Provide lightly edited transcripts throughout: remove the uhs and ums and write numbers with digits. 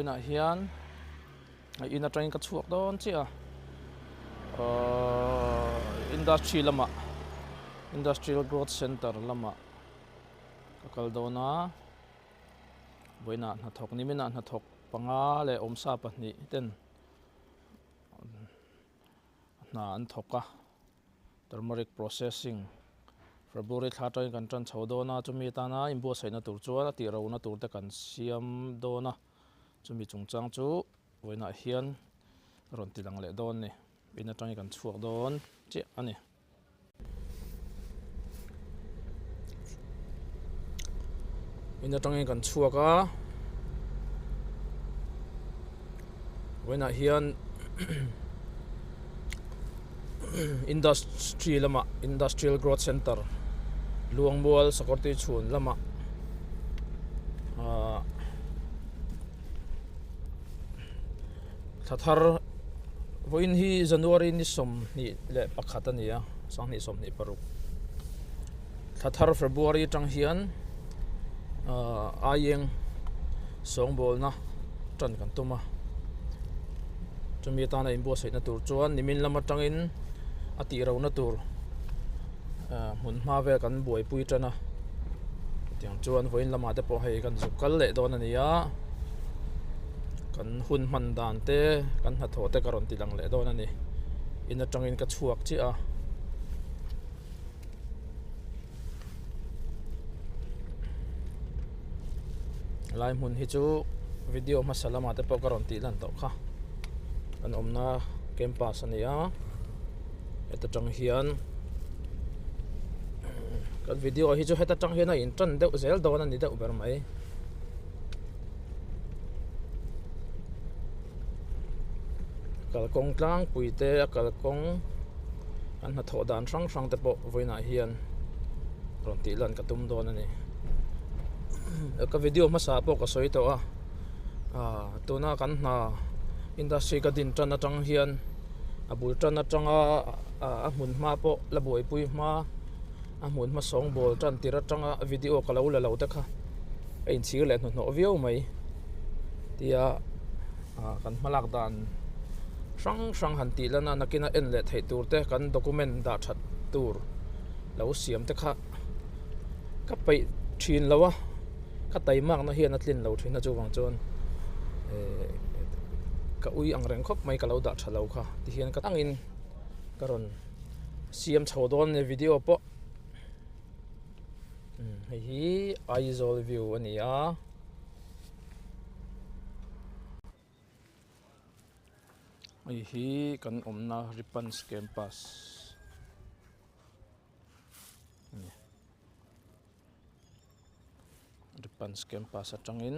với nãy hiền in train cái chuột đó chứ industry lama industrial growth center lama kakal do na với nãy na thọc ni mình na thọc panga le sa pa ni ten na an thọc ka turmeric processing February thata kan tran chho do na chumi ta na imbo sai na tur chu na ti ro na tur te kan siam do na chumi chungchang chu voina hian ron tilang le don ni ina tang kan chuak don che ani ina tang kan chuaka voina hian industry lama industrial growth center Luangmual sakorti chun lama Tathar voin hi January ni som ni le pakhata ni ya sang ni som ni paru Tathar February tang hian ayeng song bol na tran kan tuma chumi ta na imbo sai na tur chuan nimin lama tangin ati ro na tur mun ma ve kan boi pui tana tiang chuan voin lama te po hei kan zukal le don ani ya kan hun man dan te kan ha tho te karon tilang le don ani ina tangin ka chuak chi a lai mun hi chu video masalama te po karon ti lan to kha kan omna campus ani ya eta tang hian kan video hi chu heta tang hian a in tran deuh zel don ani deuh ber mai kalkong tlang puite kalkong an ha tho dan sang sang te po voina hian ron ti lan ka tum don ani ka video ma sa po ka soi to a tuna kan na industry ka din tran atang hian abul tran atanga a hmun ma po la boi pui ma a hmun ma song bol tran tira tanga video ka lo la lo ta kha ein chi le no view mai tia kan malak dan sang han ti lana nakina en le thei tur te kan document da that tur lo siam te kha ka pai thin lawa ka tai mak na hian atlin lo thina chu wang chon ka ui ang reng khop mai ka lo da thalo kha ti hian ka tangin karon siam chhodon ne video po hi aizol view ania hi kan omna Ripans campus Ripans campus atangin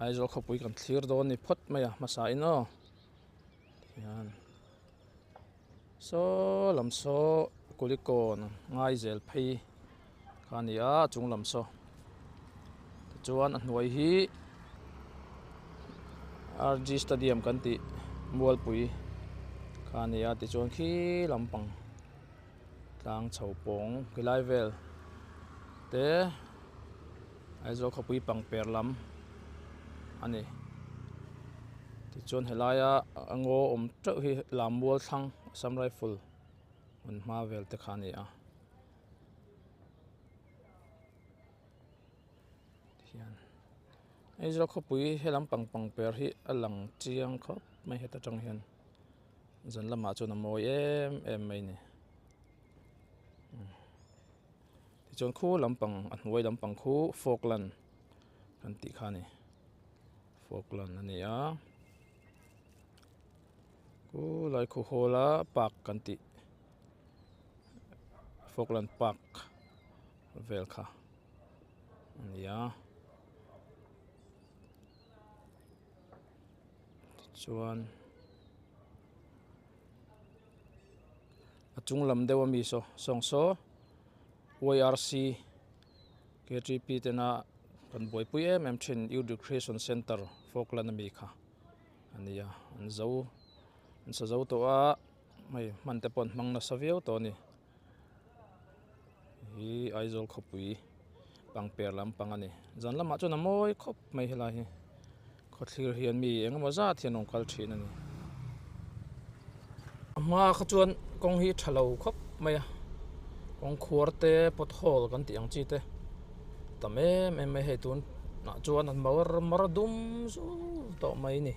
aizol khopui kan thlir do ni phot maya masa ino yan so lamso kulikon ngai zel phei khania chung lamso chuan a hnuai hi RG stadium kan ti mual pui khania ti chuan khi lampang tlang chhopong kilai vel te aizo khopui pang perlam ani ti chuan helaya ango om trau hi lamwal thang sam rifle un ma vel te khania hian aizo khopui helam pang per hi alang chiang khop mai heta tang hian zan lama chu na moi em mai ni ti chuan khu lampang an huai lampang khu Falkland kan ti khani Falkland ania ku lai khu hola park kan ti Falkland Park vel kha ania chuan achung lam dewa mi so song so YRC KTP tena kan boi pui em thin education center Falkland mi kha ania an sa zo to a mai man te pon mang na savio to ni hi aizol khopui pang per lam pang ani zan lama chu na moi khop mai hela hi khó thlir hiền mi eng mà ra thiên ông kal thin ani mà khá chuan kong hi thalo khop mai a kong khuar te pothole kan tiang chi te tam em hei tun na chuan an mar dum su to mai ni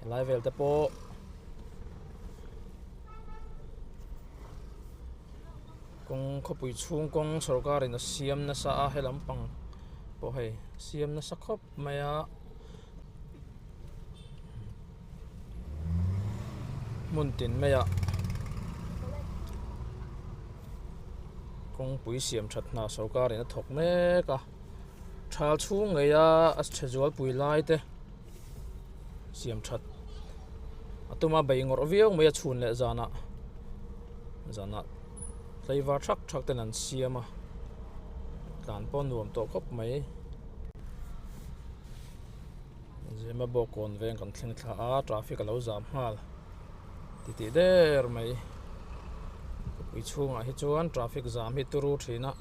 lai vel te po kong khopui chung kong sarkar in siam na sa a helam pang po hei siam na sa khop mai a mun tin mai a kong pui siam that na sarkar in thok me ka thal chung ngai a schedule pui lai te siam that atuma bei ngor viau mai a chhun le zana leiwa thak ten an siama tlan pon nuam to khop mai zema bo kon veng kan thling thla a traffic alo jam hal ti der mai pui chunga hi chuan traffic jam hi turu thina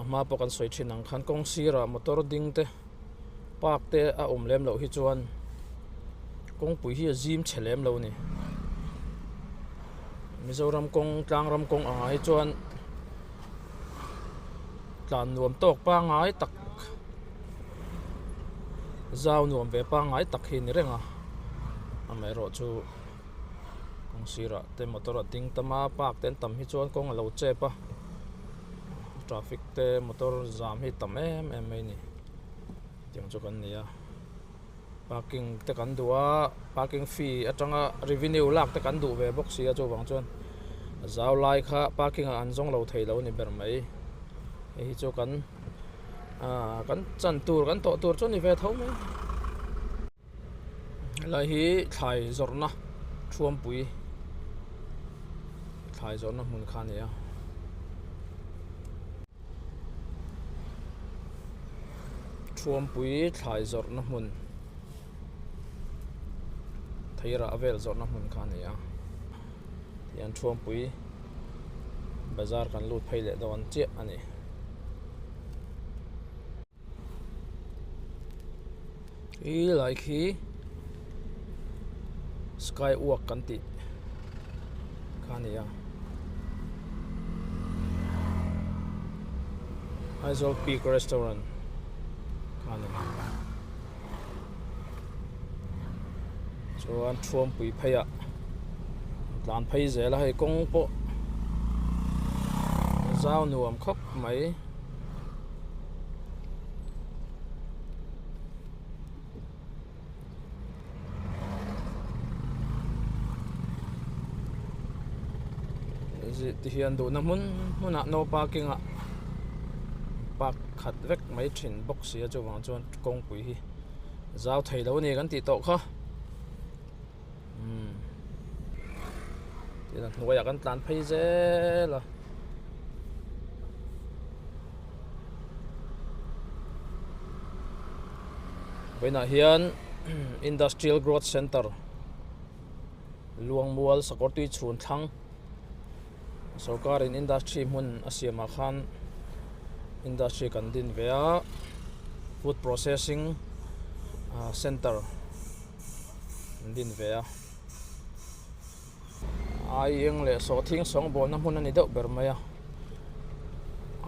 mà bộ kan soi thin ang khan kong sira motor ding te park te a lem lo hi chuan kong pui hi gym chelem lo ni Mizoram kong tlangram kong anga hi chuan tlan nuam tok pa ngai tak zau nuam ve pa ngai tak hi ni renga amai ro chu kong sira te motor ding tama park ten tam hi chuan kong lo che pa traffic te motor jam hi tam em mai ni tiang chu kan nia parking te kan duwa parking fee atanga revenue lak te kan du ve box sia chu wang chuan zau lai kha parking an jong lo thei lo ni ber mai hi chu kan kan chan tur kan to tur chu ni ve thau mai lai hi thai zorna thuam pui thai zorna mun khan nia thuam pui thlai zawrh na hmun theira avel zawrh na hmun kha ania tian thuam pui bazar kan lut phei le dawn che ani i lai khi sky walk kan ti kha ania Hazel Peak Restaurant chuan thuam pui phei a tlan phei zel a hei kong po zau nuam khop mai ti hian du na hmuna no parking a park khat vek mai thin box sia chu wang chuan kong pui hi zau thei lo ni kan ti to kha ti na nuaya kan tlan phei zela Vena hian Industrial Growth Center Luangmual sakortui chhun thlang sarkar in industry hmun asiama khan industry kan din vea food processing center din vea aieng le so thing song bon na hmun ani deuh ber mai a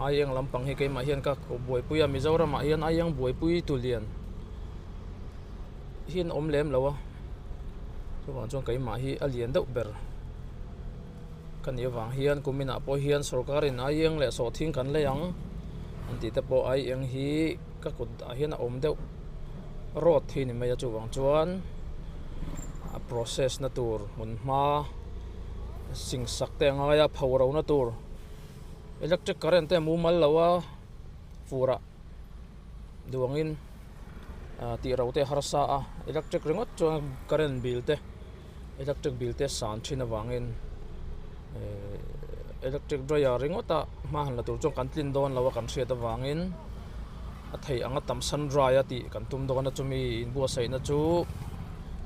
aieng lampang hi keima hian ka buai pui a Mizoram a hian aieng buai pui tulian hian lem lawa chuan chuan keima hi alian deuh ber kan iwang hian kumina po hian sarkar in aieng le so thing kan leyang anti te po aieng hi ka kut a hian a deuh road thi ni mai a chuwang chuan a process na tur mun ma sing sak te ngaya phawro na tur electric current te mu mal lawa fura duangin ti rote harsa a electric ringot chuan current bill te electric bill te san thina wangin electric dryer ringota ma han la tur chong kan tlin don lawa kan hriat awangin a thei anga tam sun dry ati kan tum do na chumi in bua sei na chu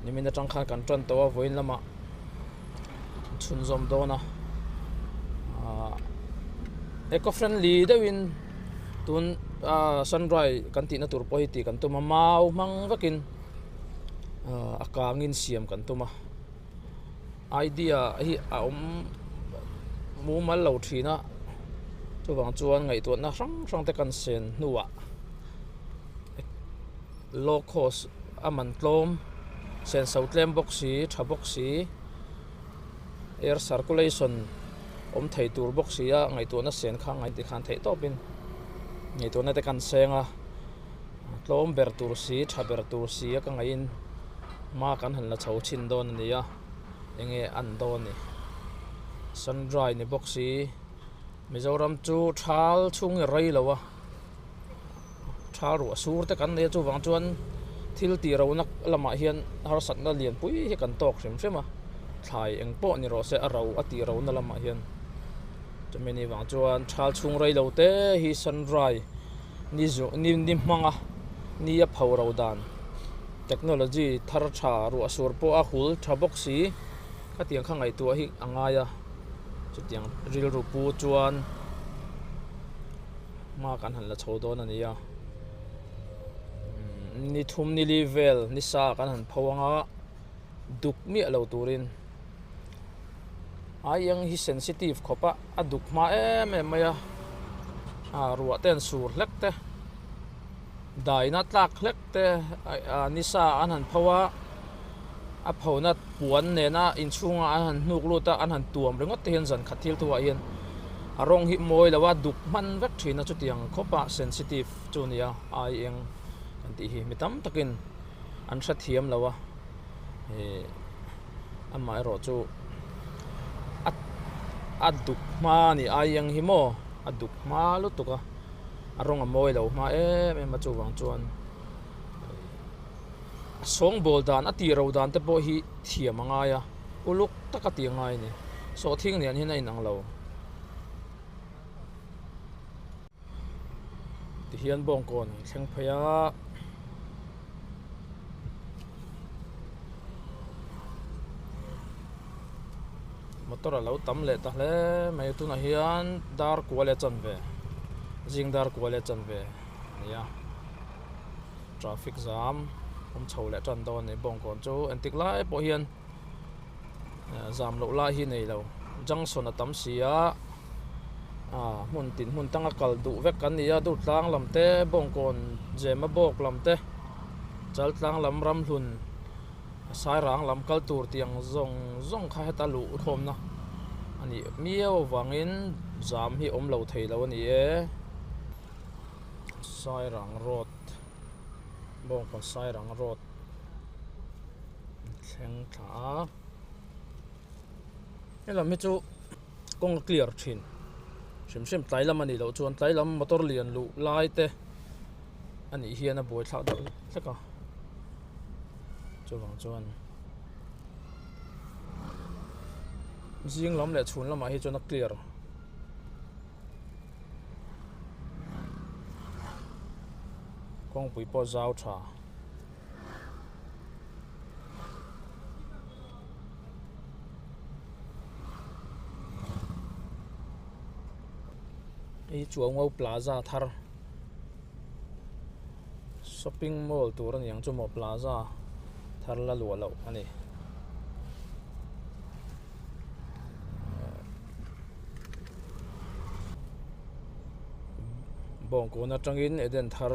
nimina tang khan kan tran to a voin lama chun zom do na eco friendly dewin tun sun dry kan ti na tur po hi ti kan tum mau mang vakin akangin siam kan tuma idea hi mu mal lo thina chu wang chuan ngai tu na sang te kan sen nuwa low cost aman tlom sen sautlem boxi tha boxi air circulation thei tur boxi a ngai tu na sen kha ngai ti khan thei to pin ngai tu na te kan senga tlom ber tur si tha ber tur si ka ngai in ma kan han la chho chin don ni ya enge an don ni sun dry ni boxi Mizoram chu thal chung rei lawa tharu asur te kan ne chu wang chuan thil ti ro nak lama hian har sat na lian pui hi kan tok hrim hrema thlai eng po ni ro se a ro ati ro na lama hian chumeni wang chuan thal chung rei lo te hi sun dry ni zu ni hmanga ni a phau ro dan technology thar tha ru asur po a hul tha boxi ka tiang kha ngai tu hi angaya chutiang ril ru pu chuan ma kan han la chho don ani ya ni thum ni level ni sa kan han phawanga duk mi alo turin ayang hi sensitive khopa aduk ma maya ruwa ten sur lekte daina tlak lekte ni sa an han phawa a phawna puan ne na inchunga an han hnuk luta an han tuam rengot te hian zan khathil thuwa hian arong hi moi lawa duk man vek thina chutiang khopa sensitive chunia ayang anti hi mitam takin an tha thiam lawa amai ro chu aduk ma ni ayang hi mo aduk ma lu tuka arong amoi lo ma ma chu wang chuan song bol dan ati ro dan te bo hi thiam anga ya uluk takati ngai ni so thing nian hin ai nang lo ti hian bong kon thleng phaya motor lo tam le ta hle mai tu na hian dar kwale chan ve jing dar kwale chan ve ya traffic jam chho le tran don ni bong kon chu antik lai po hian jam lo la hi nei lo junction atam sia mun tin mun tanga kal du vek kan nia du tlang lam te bong kon jema bok lam te chal tlang lam ram hlun sai rang lam kal tur tiang zong kha heta lu thom na ani miao wangin jam hi lo thei lo ni sai rang road bong kon sai rang road thleng tha ela mi chu kong clear thin sim tlailam ani lo chuan tlailam motor lian lu lai te ani hian a boi thla do thaka chuwang chuan jing lam le chhun lama hi chuan a clear kong pui po zau tha ei Luangmual plaza thar shopping mall tur an yang chu mo plaza thar la lu lo ani bong ko na tangin eden thar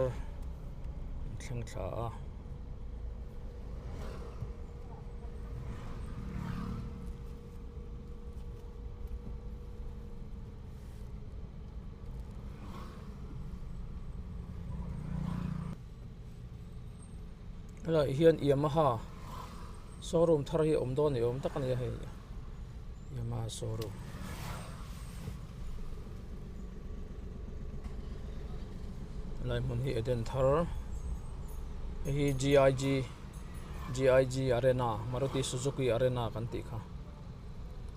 thleng thla la hian Yamaha showroom thar hi om do ni om tak ani hei Yamaha showroom lai mun hi eden thar hi GIG arena Maruti Suzuki arena kan ti kha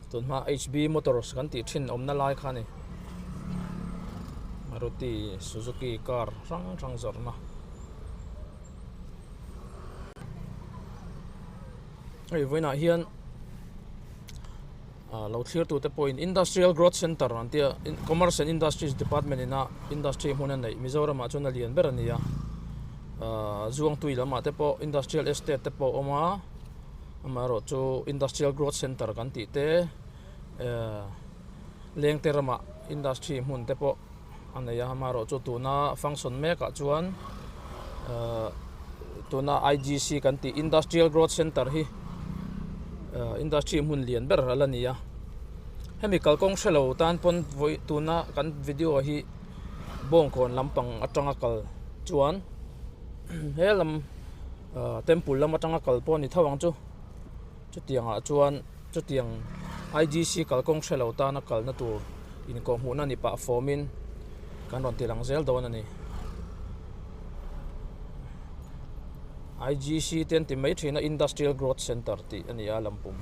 tun ma HB motors kan ti thin om na lai kha ni Maruti Suzuki car rang zorna ai voina hian lo clear to the point industrial growth center antia commerce and industries department ina industry hmun nei Mizoram a chuna lian ber ania zuang tui lama te po industrial estate te po oma amaro chu industrial growth center kan ti te leng terama industry hmun te po anaya amaro chu tuna function me ka chuan tuna IGC kan ti industrial growth center hi industry hmun lian ber alania chemical kawng shelo tan pon voi tuna kan video hi bong kon lampang atanga kal chuan helam temple lam atanga kal pon ni thawang chu tianga chuan chu tiang IGC kal kawng shelo tan kal na tur in ko hmuna ni pa formin kan ron tilang zel don ani IGC ten ti mai thina industrial growth center ti ani a lampum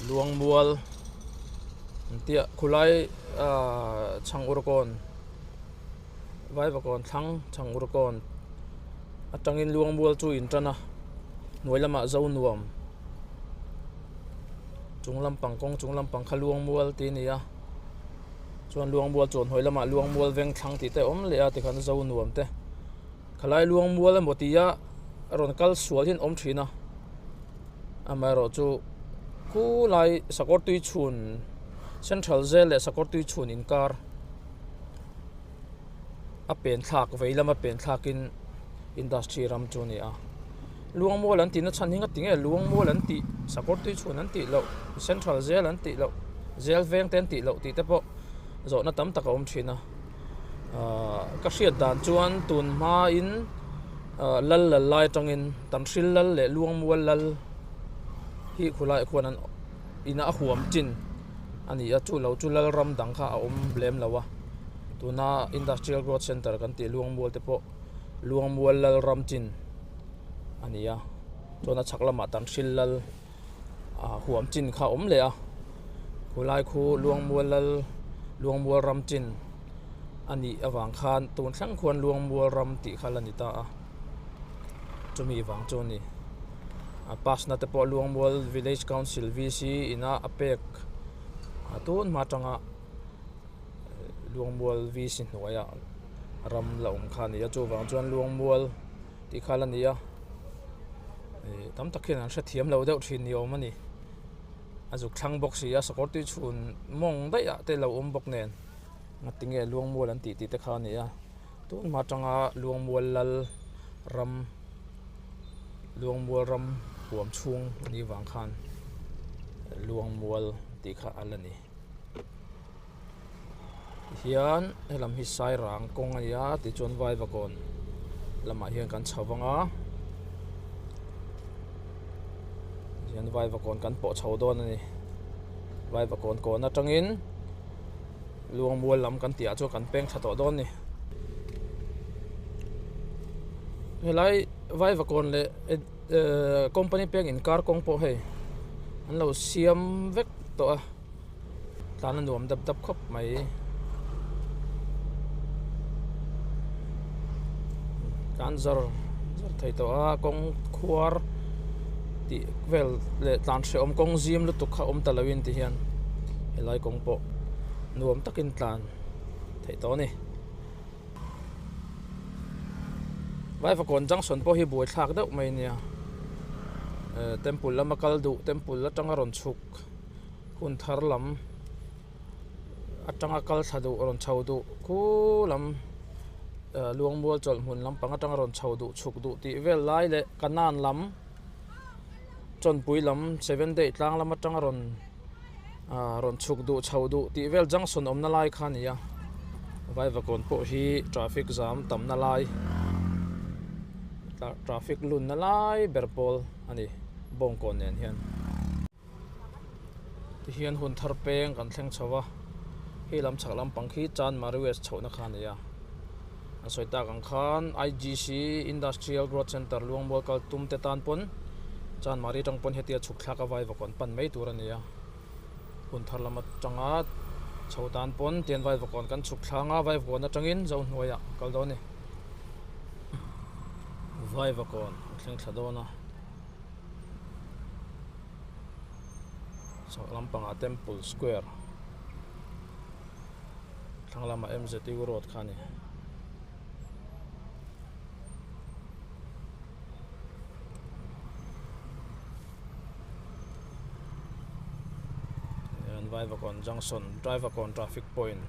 Luangmual tia khulai chang urkon vai bakon chang urkon atangin Luangmual chu intrana noilama zo nuam chunglampang kong chunglampang khaluangmual ti nia chuan Luangmual chon hoilama Luangmual veng thang ti te om le a ti khan zo nuam te khalai Luangmual motia ron kal sual hin om thina amaro chu ku lai sakor tui chun central jail le sakor tui chun in kar a pen thak veilama pen thakin industry ram chu ni a Luangmual an ti na chan hinga tinge Luangmual an ti sakor tui chun an ti lo central jail an ti lo jail veng ten ti lo ti te po zo na tam taka om thina ka hriat dan chuan tun ma in lal lai tangin tam thril lal le Luangmual lal hi khulai khuanan ina a huam chin ani a chu lo chu lal ram dang kha a om blem lawa tuna industrial growth center kan ti Luangmual te po Luangmual lal ram chin ani a chona chaklama tam thril lal huam chin kha om le a khulai khu Luangmual ram chin ani awang khan tun thlang khuan Luangmual ram ti khalani ta a chumi wang choni pas na te po Luangmual village council VC ina apek atun matanga Luangmual VC noya ram laum khani ya chu wang chuan Luangmual ti khalani ya tam takhin an thiam lo deuh thin yo mani azuk thlang box ya sakor ti chun mong da ya te lo bok nen ngatinge Luangmual an ti te khani ya tun matanga Luangmual lal ram Luangmual ram huam chung ni wang khan Luangmual ti kha alani hian helam hi sai rang kong aya ti chon vai vakon lama hian kan chawanga hian vai vakon kan po chhaw don ani vai vakon ko na tangin Luangmual lam kan tia chu kan peng thato don ni helai vai vakon le company peng in car kong po he an lo siam vek to a tan nuam dap khop mai kan zar thai to a kong khuar ti vel le tan se om kong zim lu tuk kha om talawin ti hian helai kong po nuam takin tlan thai to ni vai vakon junction po hi boi thak deuh mai nia temple lama kal du temple la tanga ron chuk kun thar lam atanga kal thadu ron chau du ku lam Luangmual chol hmun lam panga tanga ron chau du chuk du ti vel lai le kanan lam chon pui lam 7 day tlang lam atanga ron chuk du chau du ti vel junction om na lai khan ya vai vakon po hi traffic jam tam na lai traffic lun na lai berpol ani bong kon nen hian hun thar peng kan thleng chawa hi lam chak lam pangkhi chan marwes chhona khan ya asoita kan khan IGC industrial growth center Luangmual kal tum te tan pon chan mari tang pon hetia chuk thla ka vai vakon pan mai tur ania hun thar lama changa chhotan pon tian vai vakon kan chuk thla nga vai vakon atangin zo hnuaya kal do ni vai vakon thleng thla dona so lampanga temple square thanglama MZU road khani vai vakon junction drive vakon traffic point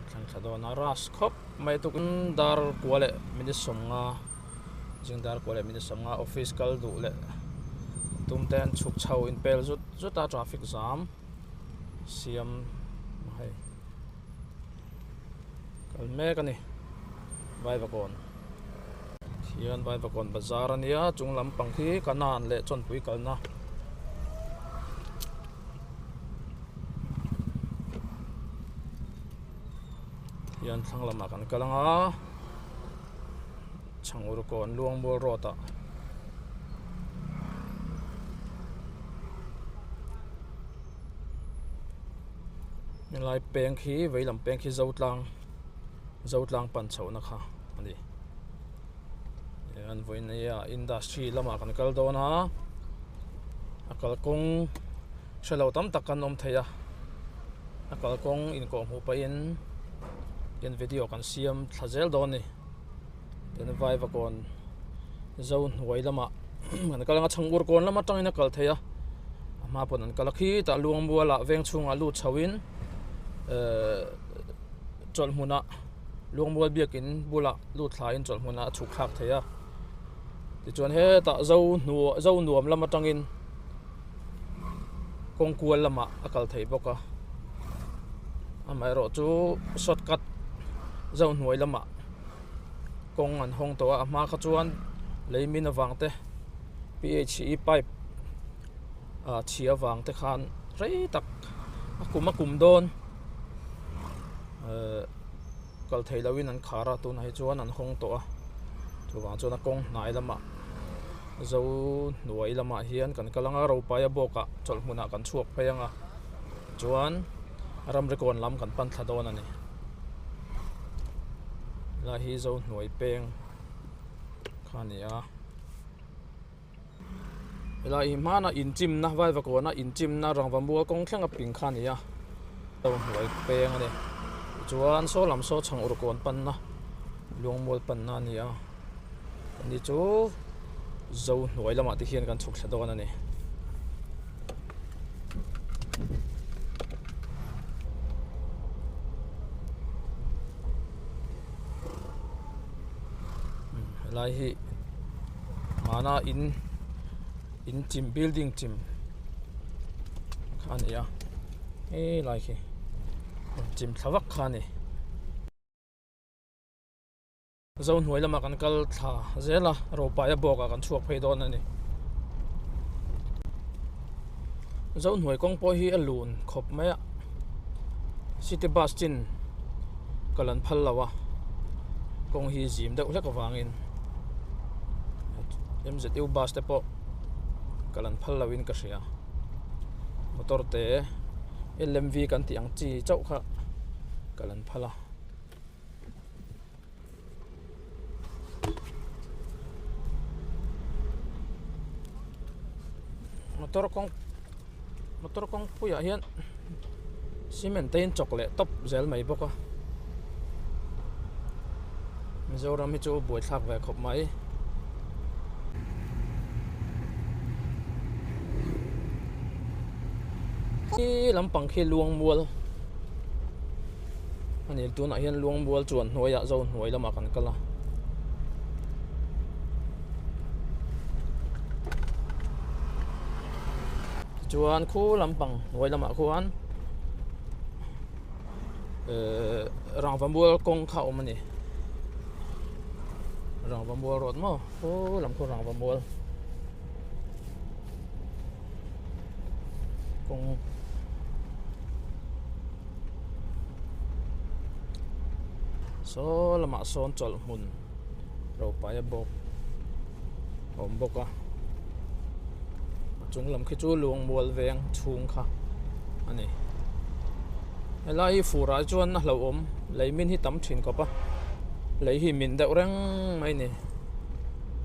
thang thadona ras khop mai tukun dar kwale mini somnga jingdar kwale mini somnga office kal du le tumten chuk chau in pel zuta traffic jam siam hai kal me kani vai vakon hian vai vakon bazar ania chunglam pangkhi kanan le chon pui kalna yan thanglama kan kalanga changur kon Luangmual road a milai peng khi veilam peng khi zotlang pan chho na kha ani yan voina ya industry lama kan kal dona akal kong shalo tam takan om theya akal kong in ko hu pa in yan video kan siam thazel don ni ten vai vakon zone huai lama kan kalanga changur kon lama tangina kal theya ma pon an kalakhi ta Luangmual la veng chunga lu chawin chol hmuna Luangmual biakin bula lu thlain chol hmuna chuk khak theya ti chuan he ta zo nuam lama tangin kongkual lama akal thei boka amai ro chu shortcut zone huai lama kong an hong to a ma kha chuan leimin awangte PHE pipe a chia wangte khan rei tak akum don kal thei lawin an khara tun hai chuan an hong to a chuwang chuan a kong nai lama zo nuai lama hian kan kalanga ro paya boka chol hmuna kan chuak phayanga chuan ram rekon lam kan pan thladon ani la hi zo nuai peng khania la hi mana in chim na vai vakona in chim na Luangmual kong thlenga ping khania zo nuai peng ani chuan so lam so chang ur kon pan na Luangmual pan na nia ni chu zo nuai lama ti hian kan chuk thladon ani lai hi mana in chim building chim khania lai hi chim thlawak khani zone huai lama kan kal tha zela ro pa ya boka kan chuak phei don ani zone huai kong po hi alun khop maya city bus chin kalan phal lawa kong hi zim deuh hlek awangin MZU bus te po kalan phal lawin ka hria motor te LMV kan tiang chi chau kha kalan phala motor kong puya hian cement tein chocolate top zel mai boka mizoram hi chu boi thlak ve khop mai lampang khi Luangmual ani tuna hian Luangmual chuan hnuaya zo hnuai lama kan kala chuan khu lampang hnuai lama khuan Luangmual kong kha omani Luangmual road mo khu lam khu Luangmual kong so lama son chol hmun ro pa ya bok om boka chung lam khi chu Luangmual veng chung kha ani helai fura chuan a hlo om leimin hi tam thin kopa lei hi min deuh reng mai ni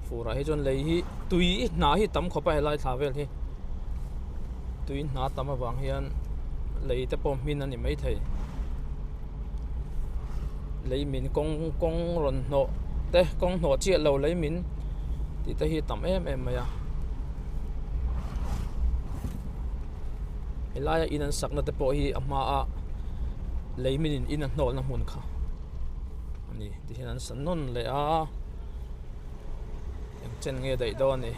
fura hi chuan lei hi tui na hi tam khopa helai thavel hi tui na tam awang hian lei te pom min ani mai thei lấy min kong ron no te kong no chia lo lấy min thì te hi tam em maya helaya inan sakna te po hi ama a lấy min in an no na mun kha ani ti hian san non le a em chen nge dai do ni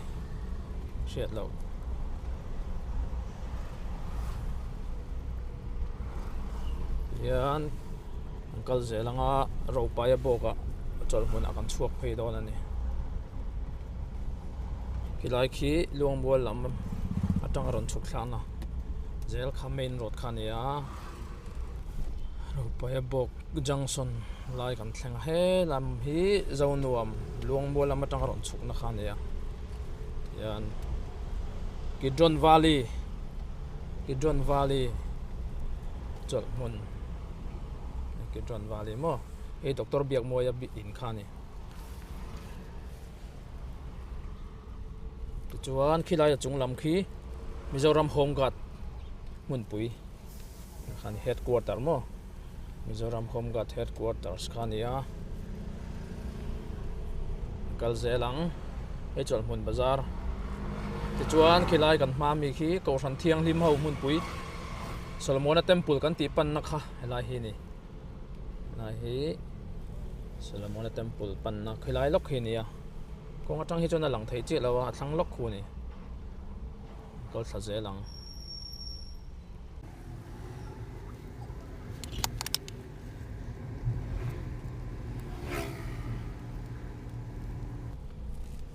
shet lo yan kal zelanga ro paya boka chol mun akan chuak phei don ani kilai khi Luangmual lam atang ron chuk thana zel kha main road khania ro paya bok junction lai kan thleng he lam hi zonuam Luangmual lam atang ron chuk na khania yan Kidron Valley chol mun Kidron Valley mo e doctor biak mo ya in khani chuan khilai chunglam khi Mizoram Home Guard mun pui khani headquarter mo Mizoram Home Guard headquarters khania kal zelang e chol mun bazar chuan khilai kan ma mi khi ko ran thiang lim ho mun pui Solomona temple kan ti pan na kha helai hi ni hi Solomona temple pan na khilai lok hi ni ya kong atang hi chona lang thei che lawa thlang lok khu ni kol tha ze lang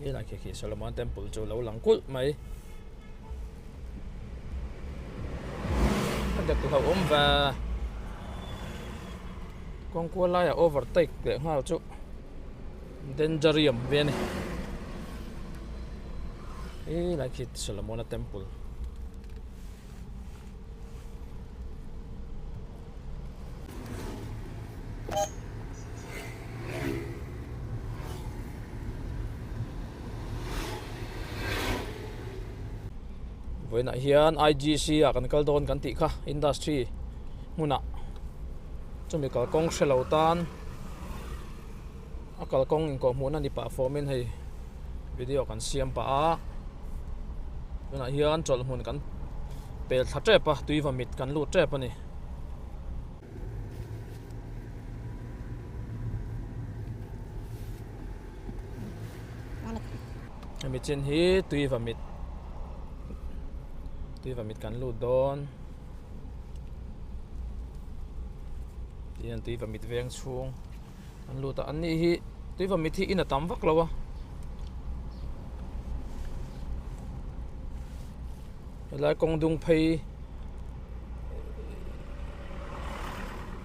ye la khi Solomona temple chu lo lang kul mai được tụ ôm và con cua lai overtake để ngao chú Dendarium bên này ý là khi Solomona temple với nãy hiền IGC à cần câu đồn cần tị kha industry muna cho mình có công sẽ lâu tan có công in có muốn anh đi performance hay video cần xem pa với nãy hiền cho muốn cần bel thắt trẻ pa tùy vào mít cần lụt trẻ pa này mít trên hi tùy vào mít tuy và mít cắn lụt đón thì anh tuy và mít veng xuống anh lụt anh đi tuy và mít thì in là tắm vắc lâu à lại công dung pay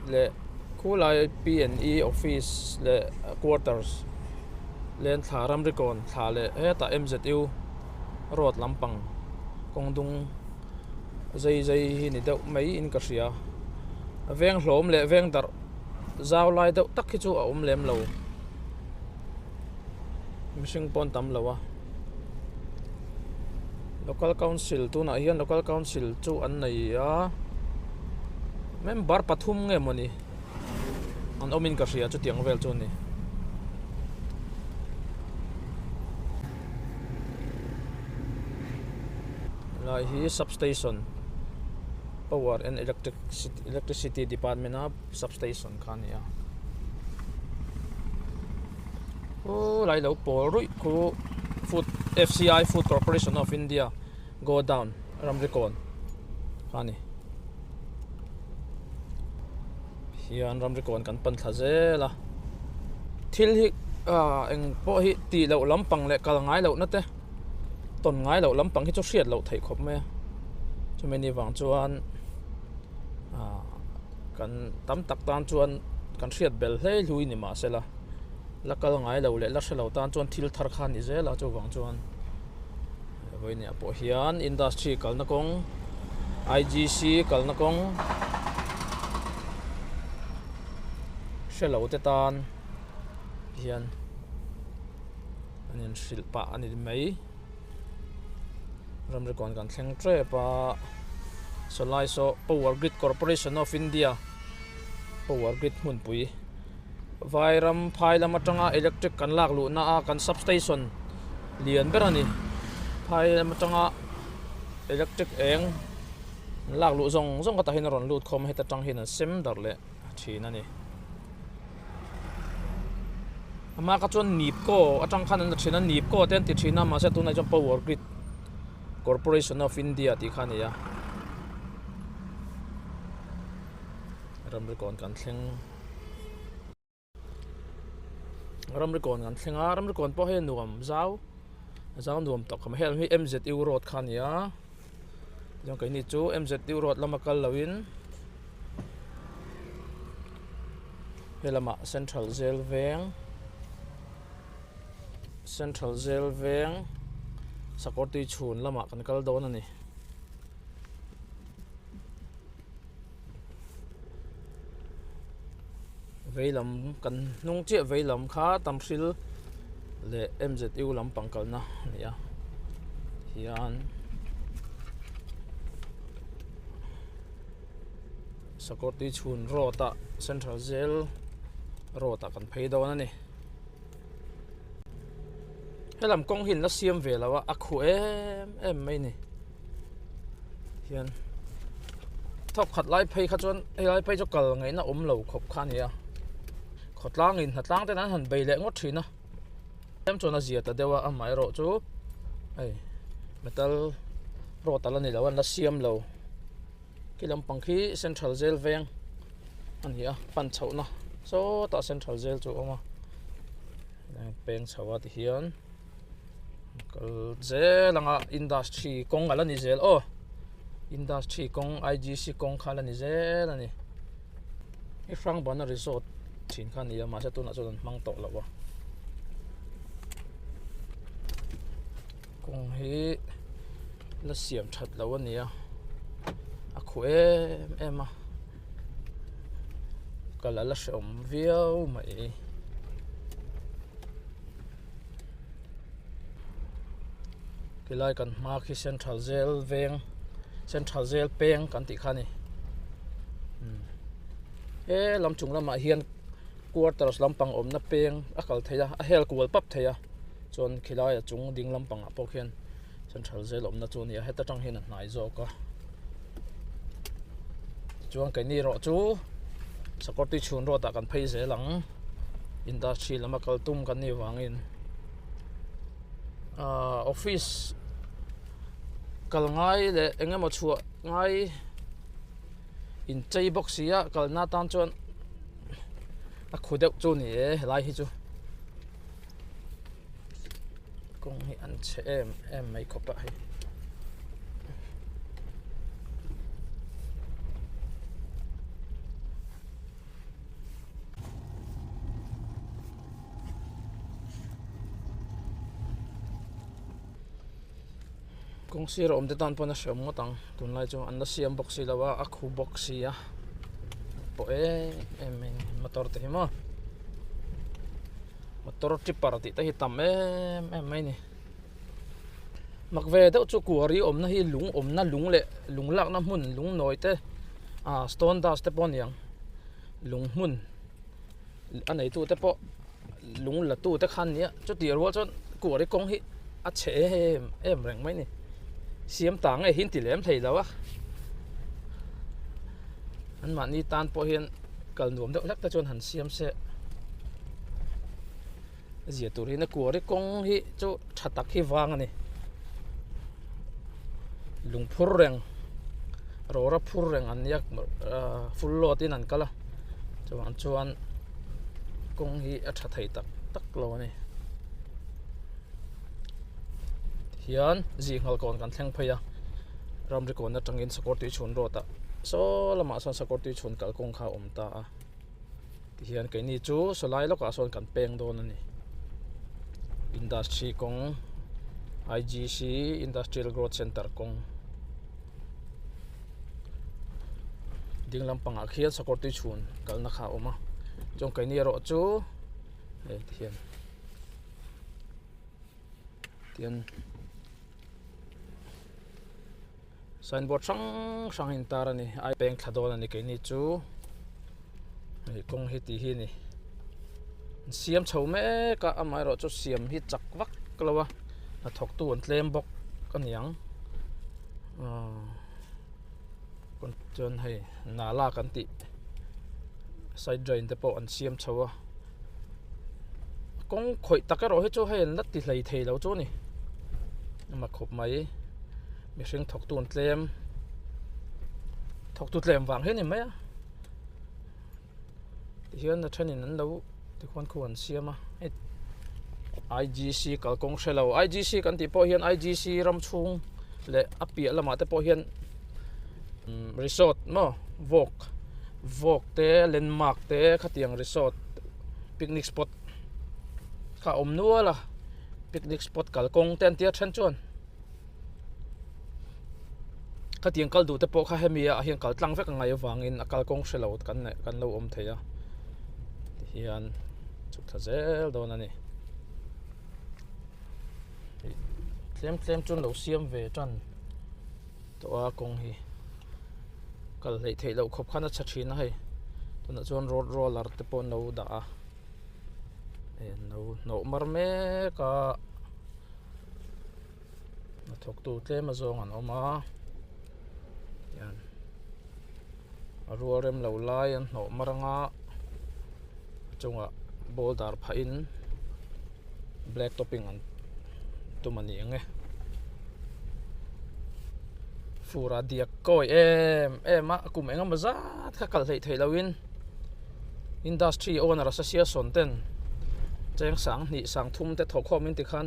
lệ khu lại P&E office lệ quarters lên thả ram đi còn thả lệ hết tại MZU road Lampang công dung dây hi ni deuh mấy in ka ria veng hlom le veng dar zau lai deuh tak hi chu a om lem lo mishing pon tam lo a local council tu na hian local council chu an nei a member pathum nge moni an omin ka ria chu tiang vel chu ni lai hi substation Power and Electricity Department of substation khania oh lai lo por rui khu food FCI Food Corporation of India go down ramrikon khani hian ramrikon kan pan tha zela thil hi eng po hi ti lo lampang le kal ngai lo na te ton ngai lo lampang hi chu hriat lo thei khop me chu meni wang chuan kan tam tak tan chuan kan hriat bel hlei hlui ni ma sela lakal ngai lo le la hre lo tan chuan thil thar khan ni zela chu wang chuan với nè bộ hiền industry kal na kong IGC kal na kong shelo te tan hiền anh silpa anh mấy ram rekon kan thleng tre pa solai so Power Grid Corporation of India Power Grid hmun pui vairam phai lama tanga electric kan lak lu na a kan substation lian berani phai lama tanga electric eng lak lu zong zong ka ta hin ron lut khom heta tang hin sem dar le thina ni ama ka chon nip ko atang khan an thina nip ko ten ti thina ma se tu na jom Power Grid Corporation of India ti khan ya ram rekon kan thleng ram rekon kan thlenga ram rekon po he nuam zau nuam tok kham hel hi MZ Road khan ya jong kai ni chu MZ Road lama kal lawin helama Central Zel veng sakoti chhun lama kan kal don ani veilam kan nung che veilam kha tamsil le MZU lam pangkal na ya hian sakoti chhun rota Central Zel rota kan phei do na ni helam kong hin la siam velawa akhu em mai ni hian thop khat lai phei kha chon lai phei cho kal ngai na lo khop khan ya khotlang in hatlang te nan han bei le ngot thina em chona zia ta dewa amai ro chu ai metal ro tala ni lawan la siam lo kilam pangkhi Central Zel veng an hi a pan chho na so ta Central Zel chu oma peng chawa ti hian kal zelanga industry kong ala ni zel o industry kong IGC kong khala ni zel ani i frang bana resort thin khan ya ma sa tu na chon mang tok lawa kong hi la siam that lawa ni a akhu em a kala la shom viau mai kilai kan ma khi Central Zel veng Central Zel peng kan ti khani lam chung lama hian quarters lampang om na peng akal theya a hel kual pap theya chon khilai a chung ding lampang a pokhian Central Zel om na chu ni a heta tang hin a hnai zo ka chuan kai ni ro chu sakoti chhun ro ta kan phei zelang industry lama kal tum kan ni wangin office kal ngai le engemaw chhuah ngai in chei box ya kal na tan chuan a khudeuh chu ni helai hi chu kong hi an che em mai khopa hi kong sir om de tan pona shom ngotang tun lai chu an la siam box si lawa a khu box si ya po em motor te himo motor tripper ti ta hi tam em mai ni makve deuh chu kuari om na hi lung om na lung le lung lak na hmun lung noi te stone dust te pon yang lung hmun anei tu te po lung la tu te khan nia chu ti ro chon kuari kong hi a che em reng mai ni siam tang ai hin ti lem thei lawa an man ni tan po hian kal nuam deuh lak ta chon han siam se zia turi na kuari kong hi chu thatak hi wang ani lung phur reng rora phur reng an yak full lot in an kala chuan kong hi a tha thei tak lo ani hian zi ngal kon kan thleng phaya ram ri kon na tangin sakoti chhun rota so lama son sakoti chhun kal kong kha om ta a ti hian kai ni chu solai lo ka son kan peng don ani industry kong IGC Industrial Growth Center kong ding lampang a khian sakor tui chhun kalna kha oma chong kai ni ro chu thian tian signboard sang in tar ani ai peng thadon ani kai ni chu kong hi ti hi ni siam chho me ka amai ro chu siam hi chak vak klawa a thok tu an tlem bok kan yang kon chon hei nala kan ti side drain te po an siam chhowa kong khoi takaro he chu hei lat ti hlei thei lo chu ni ma khop mai mi hring thok tu an tlem thok tu tlem wang he ni mai ti hian na thenin an lo ti khon khuan siama IGC kalkong shelo IGC kan ti po hian IGC ram chung le apia lama te po hian resort mo vok te landmark te khatiang resort picnic spot kha om nuala picnic spot kalkong ten tia than chuan khatiang kal du te po kha hemia a hian kal tlang vek ngai wangin a kalkong shelo kan lo om theya hian chuk thazel don ani tlem chun lo siam ve chan to a kong hi kal lei thei lo khop khana chachina hei tuna chuan road roller te pon no da a no mar me ka na thok tu tlem a zong an oma yan a ruarem lo lai an no maranga chunga boulder pha in black topping an tumani nge fura dia koi em a kum engam bazat kha kal thei loin industry owner association ten cheng sang ni sang thum te thok khom in ti khan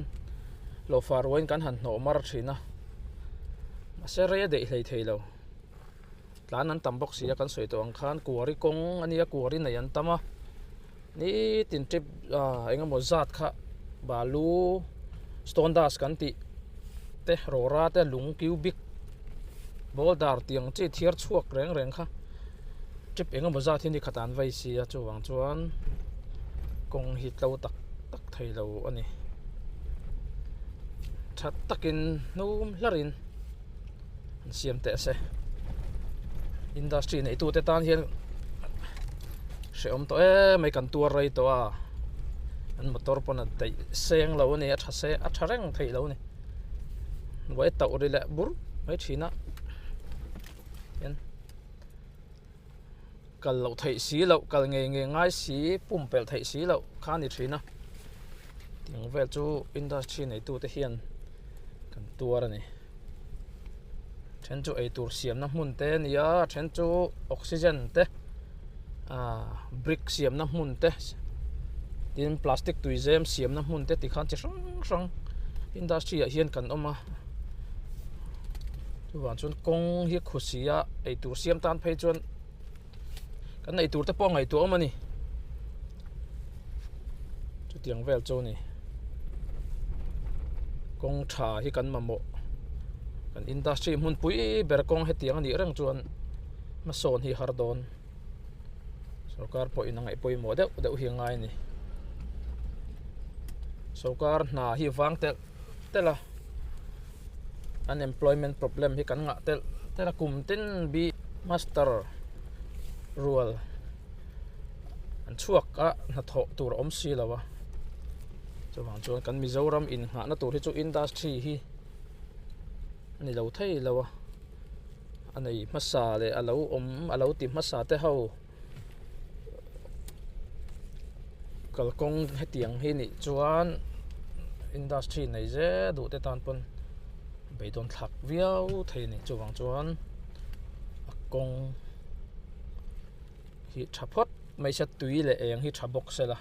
lo far wain kan han no mar thina ase re de thei lo tlan an tam box sia kan soi to ang khan kuari kong ania kuari nei an tama ni tin trip engam zat kha balu stone dust kan ti te rora te lung cubic boulder tiang chi thiar chuak reng kha trip engam baza thini khatan vai sia chuwang chuan kong hi tlo tak thei lo ani that takin num hlarin siam te se industry nei tu te tan hian se om to mai kan tur rai to a an motor pona dei seng lo ni a thase a thareng thei lo ni wai tau ri le bur mai thina yen kal lo thei si lo kal nge ngai si pum pel thei si lo kha ni thina ting vel chu industry nei tu te hian kan tur ani then chu ei tur siam na hmun te nia then chu oxygen te brick siam na hmun te tin plastic tuizem siam na hmun te ti khan chi sang industry a hian kan oma chuan chun kong hi khusia ei tur siam tan phei chuan kan ei tur te po ngai tu omani chu tiang vel chu ni kong tha hi kan mamo kan industry hmun pui ber kong he tiang ani reng chuan ma son hi hardon sarkar po inangai poi mo deuh hi ngai ni sarkar na hi wang tela unemployment problem hi kan nga tela kum tin bi master rual an chuak a na tho tur om si lawa chuwang chuan kan Mizoram in nga na tur hi chu industry hi ani lo thei lawa anei masa le alo ti masa te ho kalkong hetiang hi ni chuan industry nei je du te tan pon beidon thak viau thei ni chuwang chuan akong hi thapot mai sa tui le eng hi thabok sela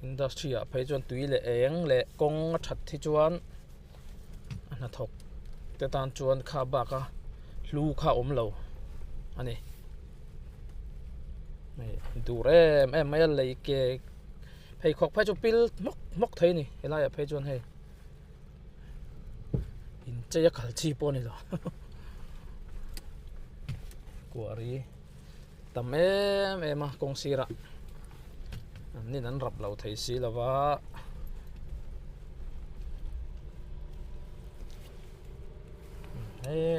industry a phei chuan tui le eng le kong a that thi chuan ana thok te tan chuan kha ba ka hlu kha om lo ani dur em mai lấy cái hay khóc phải cho pil móc thấy nè hay là phải cho hay in chơi khảo chi po này rồi của ri tầm em mà công si ra nên anh rập lâu thấy xí là vợ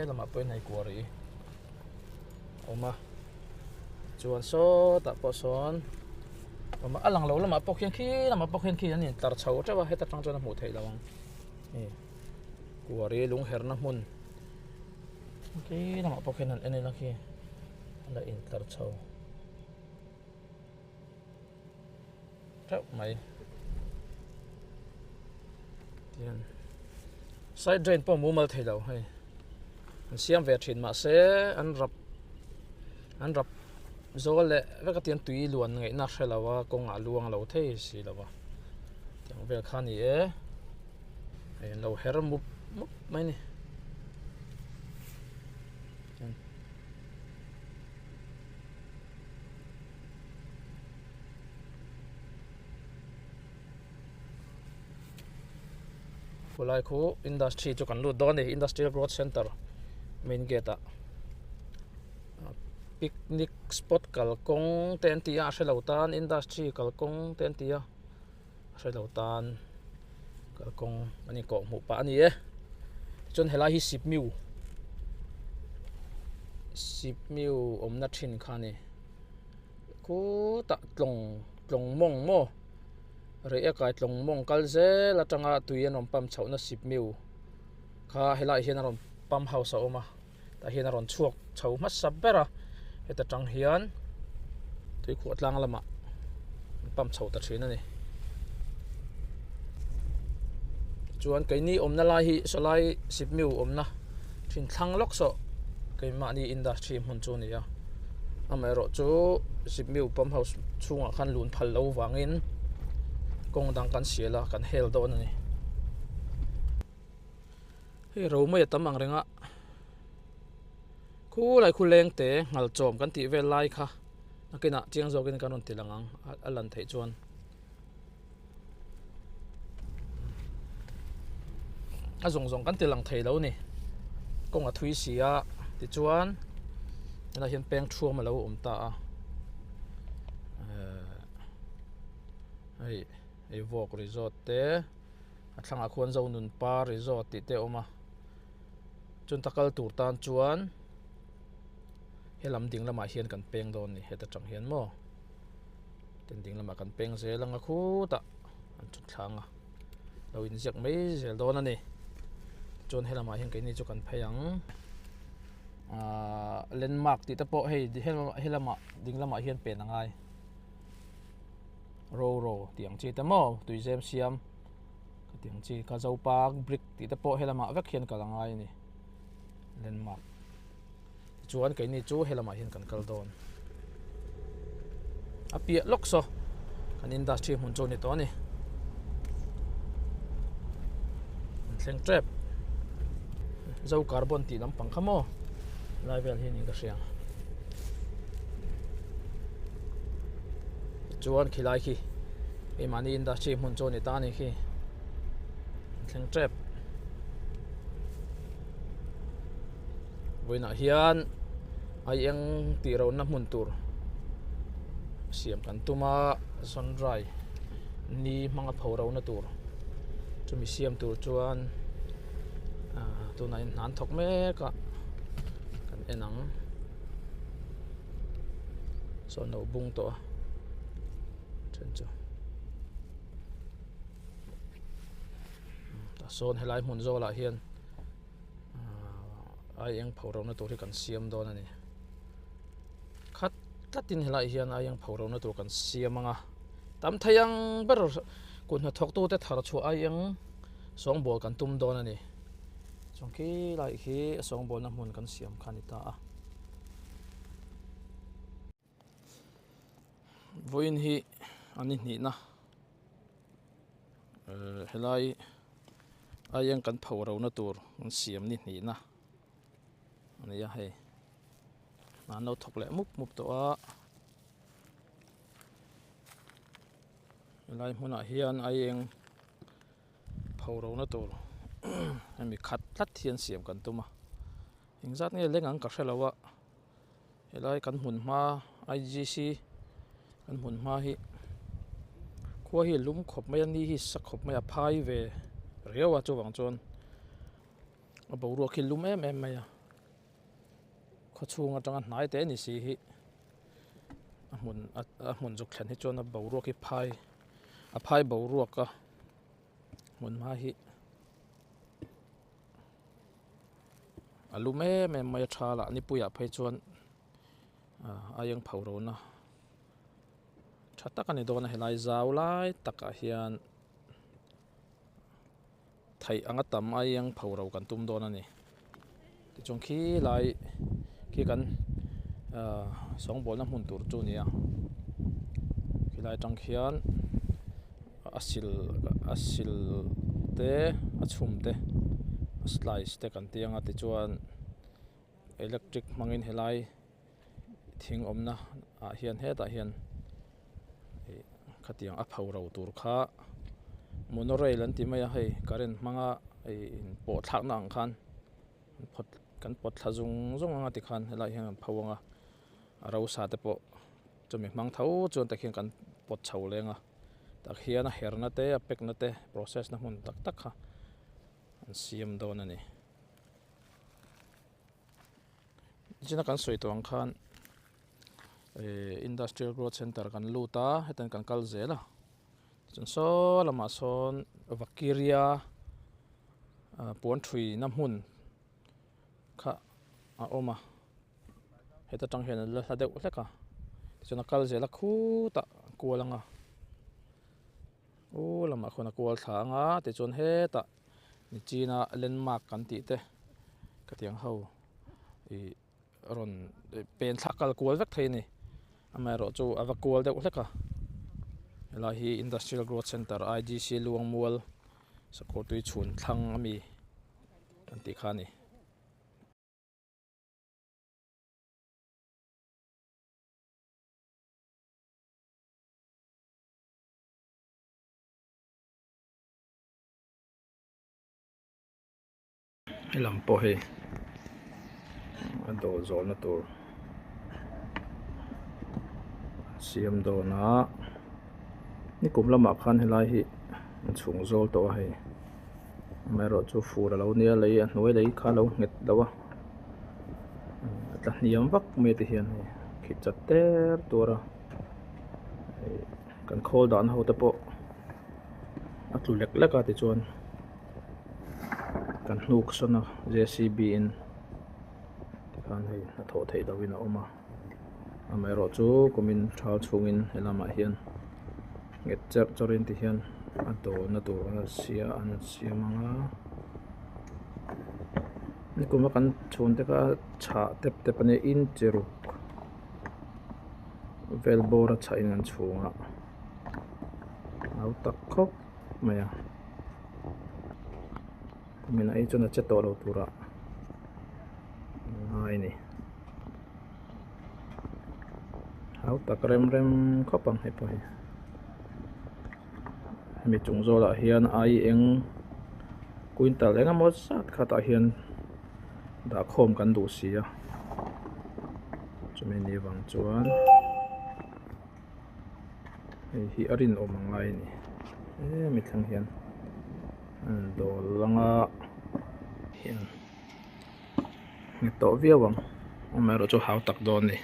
là mà bên này của ri mà chuan số ta po son mà alang lâu là mà bốc hiền khi anh tar chau cho hết ta trong cho nó một thấy đâu của ri lung her na mun khi là mà bốc hiền anh là khi là in tar chau Trâu mày tiền side drain po mu mal thei lo hay siam ve thin ma se an rap zo le ve ka tian tui luan ngai na hrelowa kong a luang lo thei si lawa chang ve khani e lo her mu mai ni Kulai khu industry cho kan lu don ni industrial growth center main gate a picnic spot kalkong ten tia hrelotan industry kalkong ten tia hrelotan kalkong ani ko mu pa ani e chon hela hi 10 mil omna thin khani ku ta tlong mong mo re kai tlong mong kalze la tanga tuian om pam chhauna 10 mil kha helai hian ron pam house a oma ta hian ron chuak chho ma sabera heta tang hian tui khu atlang lama pam chho ta thina ni chuan kaini omna lai hi solai 10 mil omna thin thlang lok so keima ni industry mun chu ni ya amero chu 10 mil pam house chunga khan lun phal lo wangin kong dang kan siala kan hel don ani he ro mai tamang renga khu lai khu leng te ngal chom kan ti vel lai kha akina chiang zo kin kanon tilangang alan thei chuan a zong kan tilang thei lo ni kong a thui sia ti chuan na hian peng thuam ma lo ta ai vok resort te athanga khuan zo nun pa resort ti te oma chun takal tur tan chuan helam ding lama hian kan peng don ni heta tang hian mo ten ding lama kan peng ze langa khu ta an chu thanga lo in ziak mai zel don ani chon helama hian ke ni chu kan pheyang landmark ti te po hei helama ding lama hian pen angai ro tiang chi te mo tui zem siam tiang chi ka zo pak brick ti te po helama vek hian kalangai ni landmark chuan ke ni chu helama hian kan kal don apia lokso kan industry mun chu ni to ni thleng trap zo carbon ti lam pang khamo level hi ni ka siang chuan khilai khi e mani industry mun chu ni ta ni khi thleng trap voina hian ai eng ti ro na mun tur siam kan tuma sunrai ni manga phoro na tur chumi siam tur chuan tu nai nan thok me ka kan enang so no bung to chen chu ta son helai mun zo la hian ai eng phoro na tur hi kan siam don ani khat tatin helai hian ai eng phoro na tur kan siam anga tam thayang ber kun na thok tu te thar chu ai eng song bol kan tum don ani chongki lai hi song bol na mun kan siam khani ta voin hi ani ni na helai ai eng kan phoro na tur kan siam ni na ani ya he na no thok le mup to a lai hmuna hian ai eng phoro na tur ami khat thlat thian siam kan tuma engzat nge lengang ka hrelawa helai kan hmun hma IGC kan hmun hma hi khua hi lum khop mai ani hi sak khop mai a phai ve rewa chuwang chon a boruak hi lum em mai a kho chunga tanga hnai te ni si hi a hmun juk thlan hi chon a boruak hi phai boruak ka hmun hma hi alume me mai thala ni puya phei chuan ayang phoro na thatak ani dona helai zau lai taka hian thai anga tam ayang phoro kan tum don ani ti chong khi lai khi kan song bol na hmun tur chu nia khi lai tang khian asil te achum te slice te kan tianga ti chuan electric mangin helai thing omna a hian he ta hian khatiang a phoro tur kha monorail an ti mai a hei current manga ei po thlakna ang khan phot kan pot thazung zung anga ti khan helai hian phawanga aro sa te po chumi mang tho chon ta khian kan pot chho lenga ta khian a herna te a pekna te process na hmun tak tak kha an siam don ani jina kan soi tawng khan industrial growth center kan luta hetan kan kal zela chun so lama son vakiria puan thui na hmun kha a oma heta tang hian la hladeu hleka chuna kal zela khu ta kualanga o lama khona kual thanga te chon he ta ni china landmark kan ti te ka tiang ho i ron pen thakal kual vek theini amero chu avakual deuh hleka hela hi industrial growth center IGC Luangmual sakotui chhun thlang ami kan ti khani helam po he ado zol na tur siam do na ni kum lama khan helai hi chung zol to he mero chu fur lo nia lei a hnoi lei kha lo nget dawa ta niam vak me te hian he khit chat ter tura kan khol dan ho te po atlu lek leka ti chuan kan hnuk sona JCB in kan hei na tho thei dawin a oma amero chu kumin thal chungin helama hian nget cher chorin ti hian ato na tur an sia manga ni kuma kan chhun te ka cha tep tep ane in cheruk velbora cha in an chhunga au tak khop maya kumina ei chuna che to lo tura ai ni au tak rem khopang he po hi mi chung zola hian ai eng quintal enga mo sat khata hian da khom kan du sia chumi ni wang chuan hi arin omangai ni mi thlang hian do langa hian ni to viawang omero chu hau tak don ni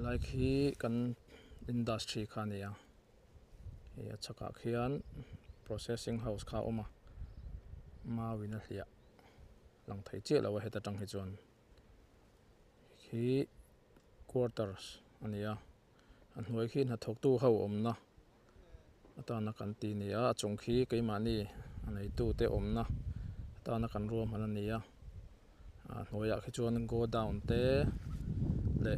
like hi kan industry khania e achaka khian processing house kha oma ma wina hlia lang thei che lawa heta tang hi chuan hi quarters ania an hnuai khi na thok tu ho omna ata na kan ti nia chung khi keimani anei tu te omna tana kan room han ania hnuaiah khi chuan go down te le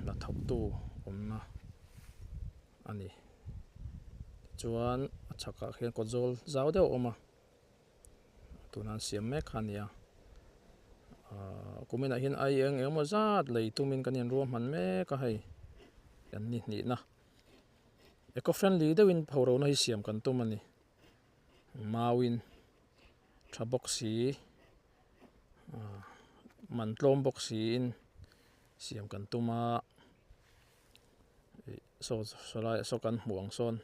la thop tu omna ani chuan a chhakah khian kawtzawl zau deuh awma tunan siam mek ania kuminah hian ai emaw zat leitumin kan in ruam han mek a hei kan ni hnih na eco friendly deuhin phoro na hi siam kan tum ani mawin tha boxi man tlawm boxi in siam kan tuma so kan hmuang sawn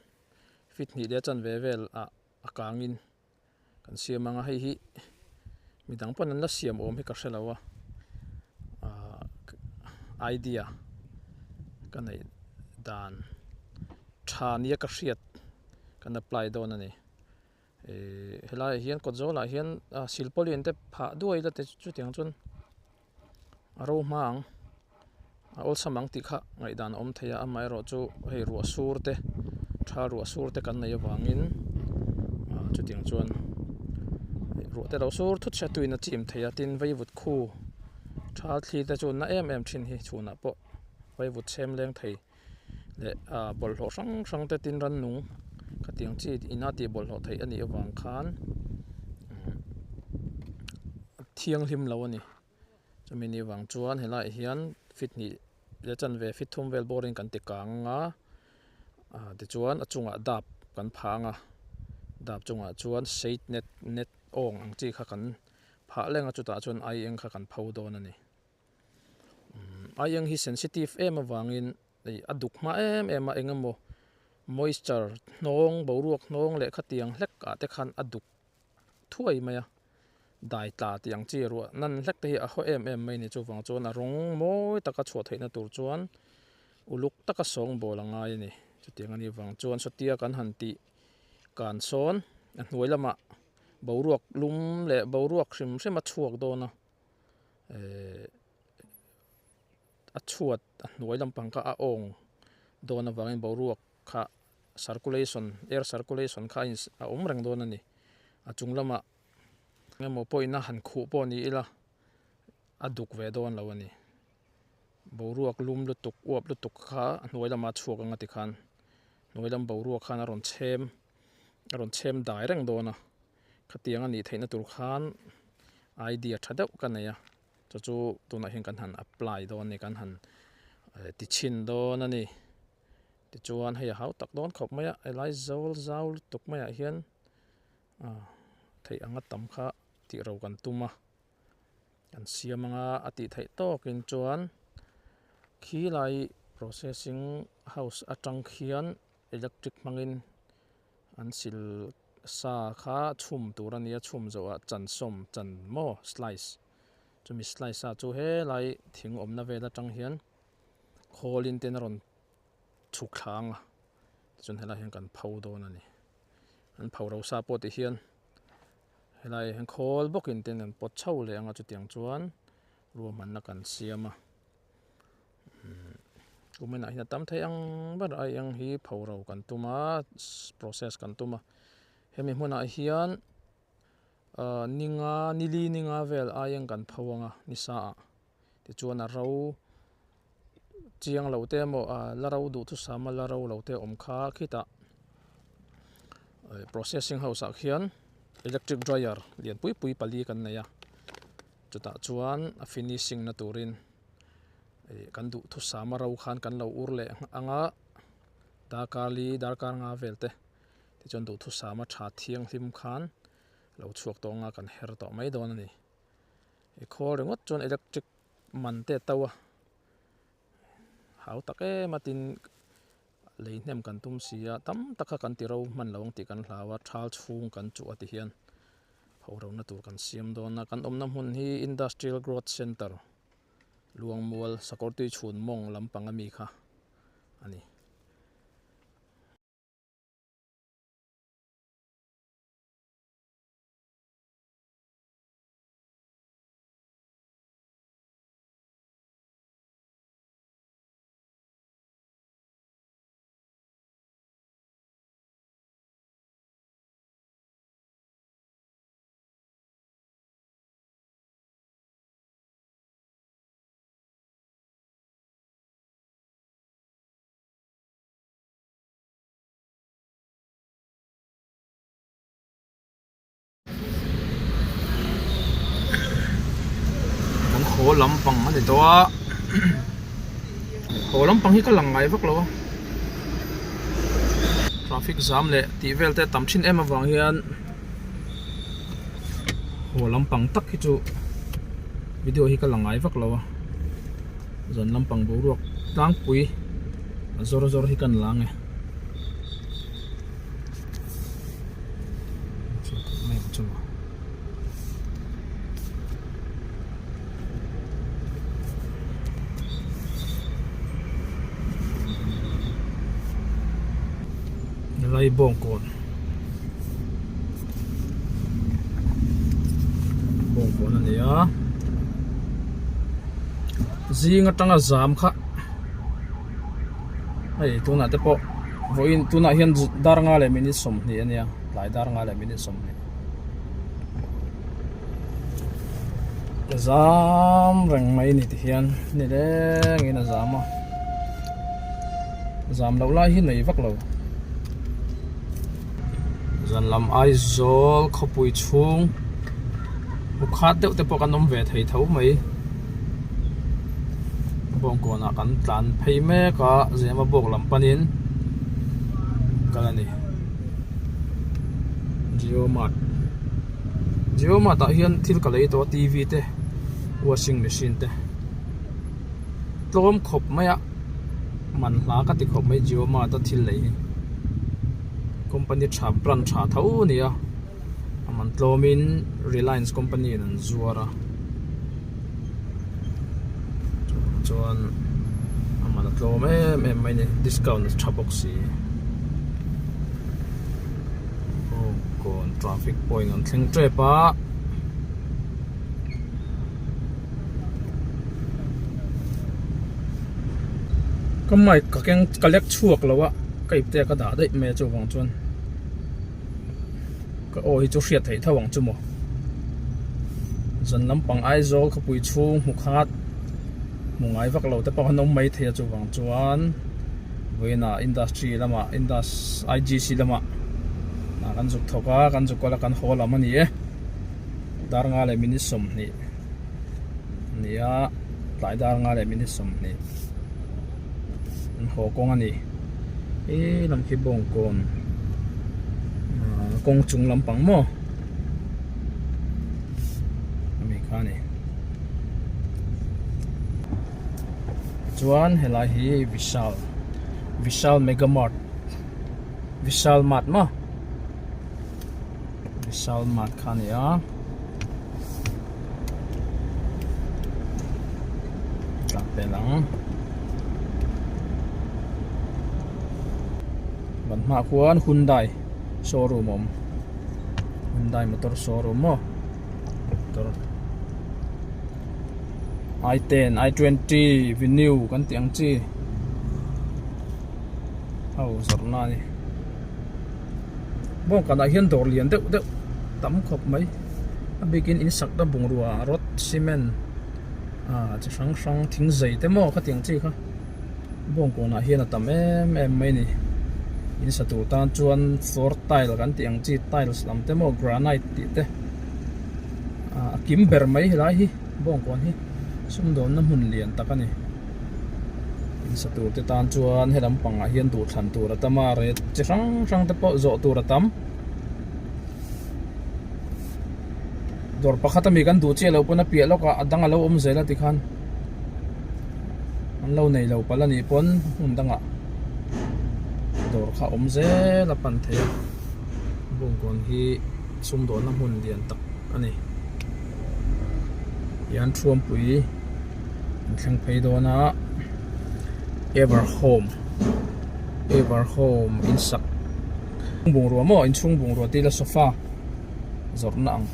fit hnih le chan ve vel a kangin kan siam anga hei hi midang pon an la siam awm hi ka hrelawa idea kan nei dan tha nia ka hriat kan apply dawn ani helai hian kawtzawl hian silpolin te phah duai la te chu tiang chun aro hmang ol samang ti kha ngai dan om theia amai ro chu hei ruah sur te tha ruah sur te kan nei awangin chu tiang chuan ruah te ro sur thut sha tuina chim theia tin vaivut khu tha thli te chu na em thin hi chhuna po vaivut sem leng thei le bol hlo sang te tin ran nung ka tiang chi ina ti bol hlo thei ani awang khan thiang hlim lo ani chumi ni wang chuan helai hian fit ni le chan ve fit thum vel boring kan ti kanga ti chuan a chunga dap kan phanga dap chunga chuan shade net ong ang chi kha kan pha lenga chuta chuan ai eng kha kan pho don ani ai eng hi sensitive em awangin aduk ma em a engemaw moisture hnong boruak hnong le khatiang hlek ka te khan aduk thuai maya dai tla tiang chi ru nan hlek te hi a ho em mai ni chu wang chuan a rong mawi taka chhuat theina tur chuan uluk taka song bolanga ni chu tiang ani wang chuan sotia kan han ti kan sawn a hnuai lama boruak lum le boruak hrim hrim a chuak dawna a chhuat a hnuai lampang kha a ong dawna wangin boruak kha circulation air circulation kha a om reng dawn ani a chung lama ngemaw poina han khu po ni ila aduk ve dawn lo ani boruak lum lutuk uap lutuk kha a hnuai lama chuak anga ti khan hnuai lam boruak khan a ron chem dai reng dawna khatiang ani theina tur khan idea thadeuh kan neia chu tuna hin kan han apply dawn ni kan han ti chin dawn ani ti chuan hei hau tak dawn khop maya elai zawl tuk maya hian thei anga tam kha ti ro kan tuma kan siam anga ati thei tokin chuan khi lai processing house atang khian electric mangin an sil sa kha chhum tur ania chhum zoa chan som chan mo slice chumi slice chu he lai thing omna vela tang hian kholin ten ron chuk thanga chun hela hian kan pho dawn ani an pho ro sa po ti hian helai han khol bokin ten an pot chho le anga chu tiang chuan ruam man na kan siama kumena hina tam thei ang bar ai ang hi phoro kan tuma process kan tuma hemi hmuna hian ninga nili ninga vel ai ang kan phawanga ni sa ti chuan a ro chiang lo te mo la ro du thu sama la ro lo te om kha khita processing house a khian electric dryer lian pui pali kan neia chuta chuan a finishing na turin kan du thu sama ro khan kan lo ur le anga darkar nga velte ti chuan du thu sama tha thiang hlim khan lo chuak tonga kan her to mai don ani e khor rengot chuan electric man te tawa hau take matin leihnem kan tum sia tam taka kan ti ro man lawng ti kan hlawa thal chhung kan chu ati hian phoro na tur kan siam dona kan omna hmun hi industrial growth center Luangmual sakortui chhun mong lampang ami kha ani lampang ani to a ho lampang hi ka lang ngai vak lo traffic jam le ti velte tamthin em awang hian ho lampang tak hi chu video hi ka lang ngai vak lo zon lampang bo ruak tang pui zor zor hi kan lang e lai bong kon ani a zinga tanga zam kha ai tuna te po voin tuna hian darnga le minute som ni ania lai darnga le minute som ni zam reng mai ni ti hian ni le ngina zama zam lo lai hi nei vak lo zan lam ai zol khopui chung ukhat deuh te po kan om ve thei tho mai bong kona kan tlan phei me ka zema bok lam panin kalani Geomart ta hian thil ka lei to TV te washing machine te tlom khop maya man hla ka ti khop mai Geomart ta thil lei company tha plan tha tho nia aman tlomin Reliance company nan zuara chuan aman tlom em mai ni discount tha box si kon traffic point on thleng tre pa kamai ka keng kalek chuak lawa kai te ka da dei me chu wang chuan ka oi chu hriat thei thawang chu mo zan lampang ai zol khapui chung mukhat mungai vak lo te pa hanom mai thei chu wang chuan voina industry lama IGC lama na kan juk thoka kan juk kola kan hola mani e darnga le minute som ni nia lai darnga le minute som ni ho kong ani e lam khi bong kon kong chung lampang mo ami khani chuan helai hi Vishal Mega Mart Vishal Mart mo Vishal Mart khani a tak lang ban ma khuan Hyundai showroom Hyundai motor showroom mo motor i10 i20 venue kan tiang chi au zarna ni bong kana hian dor lian deuh tam khop mai a begin in sak da bungrua rot cement chi sang thing zai te mo kha tiang chi kha bong ko na hian atam em mai ni in sa tu tan chuan floor tile kan tiang chi tiles lam te mo granite ti te kim ber mai hilai hi bong kon hi sum don na mun lian takani in sa tu te tan chuan helam panga hian tu than tu ra tama re chi sang te po zo tu ra tam dor pakhatami kan du che lo pona pia lo ka adanga lo zela ti khan an lo nei lo pala ni pon undanga dor kha ze la pan the bong kon hi sum don na mun lian tak ani yan thuam pui thlang phei do na ever home in sak bung ro mo in chung bung ro ti la sofa zorna ang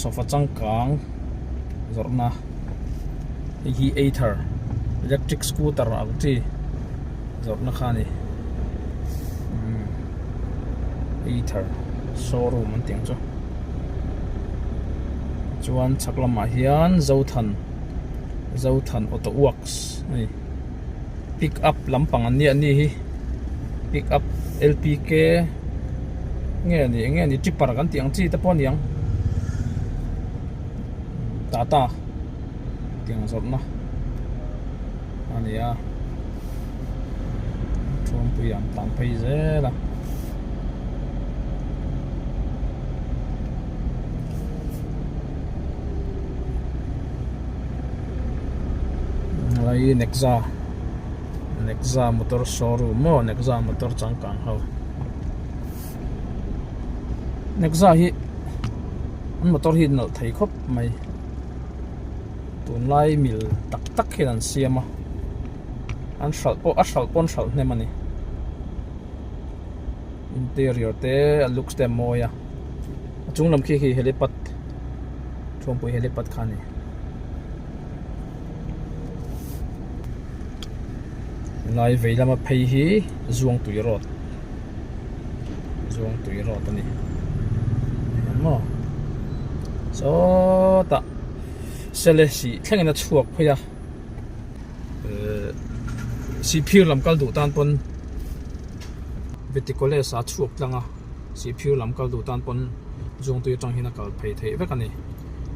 sofa changkang zorna hi Aether electric scooter ang ti zorna khani Aether showroom an tiang chu chuan chaklama hian Zothan Auto Works ai pick up lampang an ni hi pick up LPK nge ni tipper kan tiang chi te pon yang tata tiếng giọt na anh à chuông bùi am tan phay dễ là lấy Nexa motor showroom mo Nexa motor changkang ho Nexa hi motor hi nal thei khop mai tun lai mil tak tak hian siama an shal pon shal ne mani interior te looks te moya chunglam khi hi helipad chompui helipad khani lai veilama phei hi zuang tui rot ani mo so ta sele si thlengena chuak phaya si phir lam kal du tan pon verticale sa chuak tlanga si phir lam kal du tan pon zuang tui tang hina kal phei thei vek ani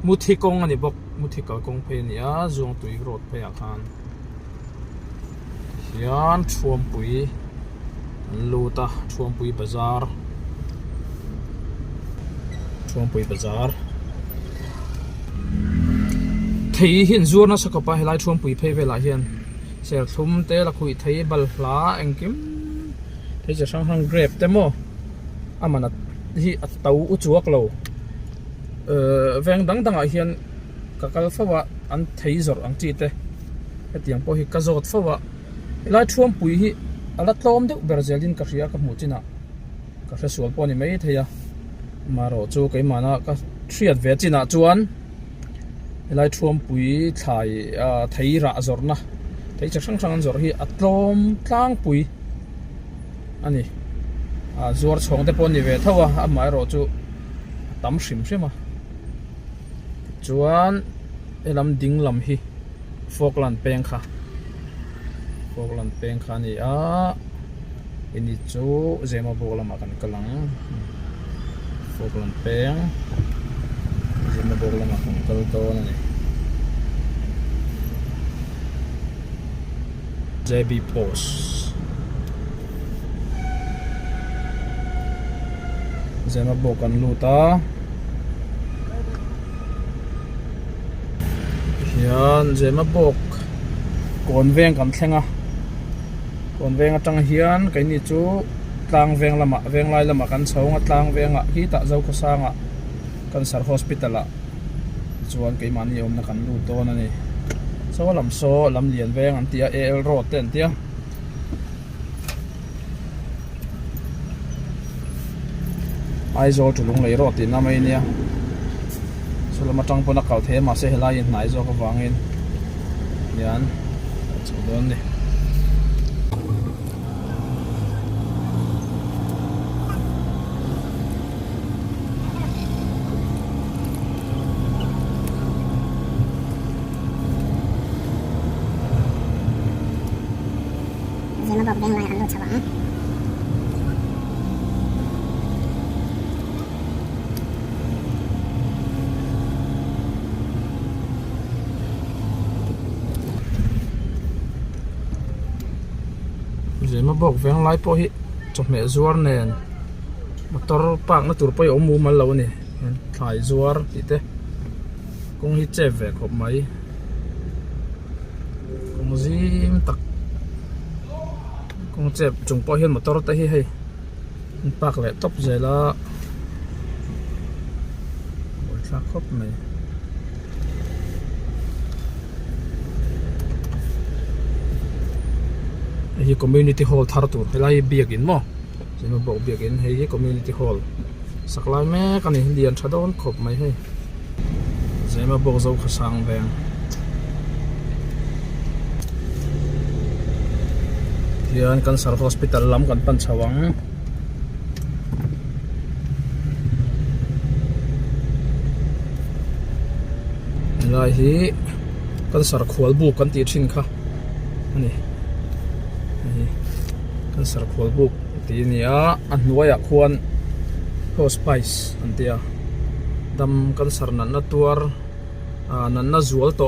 muthi kong ani bok muthi kal kong phei ni a zuang tui rot phaya khan yan chuampui luta chuampui bazar thei hin zuarna sakapa helai chuampui phei vela hian sel thum te la khui thei bal hla engkim thei cha sang hang grape te mo amana hi atau uchuak lo veng dang a hian kakal fawa an thei zor ang chi te hetiang po hi kazot fawa lai chuampui hi ala tlom deuh berzalin ka hria ka hmu china ka hre sual pawni mai theia maro chu keimana ka hriat ve china chuan lai chuampui thlai thei ra zorna thei cha sang zor hi atlom tlang pui ani zuar chhong te pawni ve thawa a mai ro chu tam hrim a chuan elam ding lam hi Falkland peng kha ni a ini chu zema boglama kan kalang Falkland peng zema boglama kan kal to ni JB Post zema bokan luta hian zema bok kon veng kan thlenga kon veng atang hian kai ni chu tlang veng lai lama kan chhonga tlang venga hi ta zo ko sanga kan sar hospital a chuan kai mani om na kan lu to na ni so lam lian veng an tia el road ten tia ai zo chulung lei road tin na mai nia so lama tang pona kal the ma se helai nai zo ka wangin yan chudon ni Zema bok deng lai an lo chawang zema bok veng lai po hi chome zuar nen motor pak na tur poi omu mal lo ni thai zuar ti te kong hi che ve khop mai kong zim tak kong che chung po hian motor ta hi hei pak le top zela oi thla khop mai hi community hall thar tur helai biakin mo zema bok biakin hei community hall saklai me kan hi lian thadon khop mai hei zema bok zo khasang beng hian kan sar hospital lam kan pan chawang lai hi kan sar khwal bu kan ti thin kha ani kan sar khwal bu ti nia an nuaya khuan hospice antia dam kan sar na tuar nan na zual to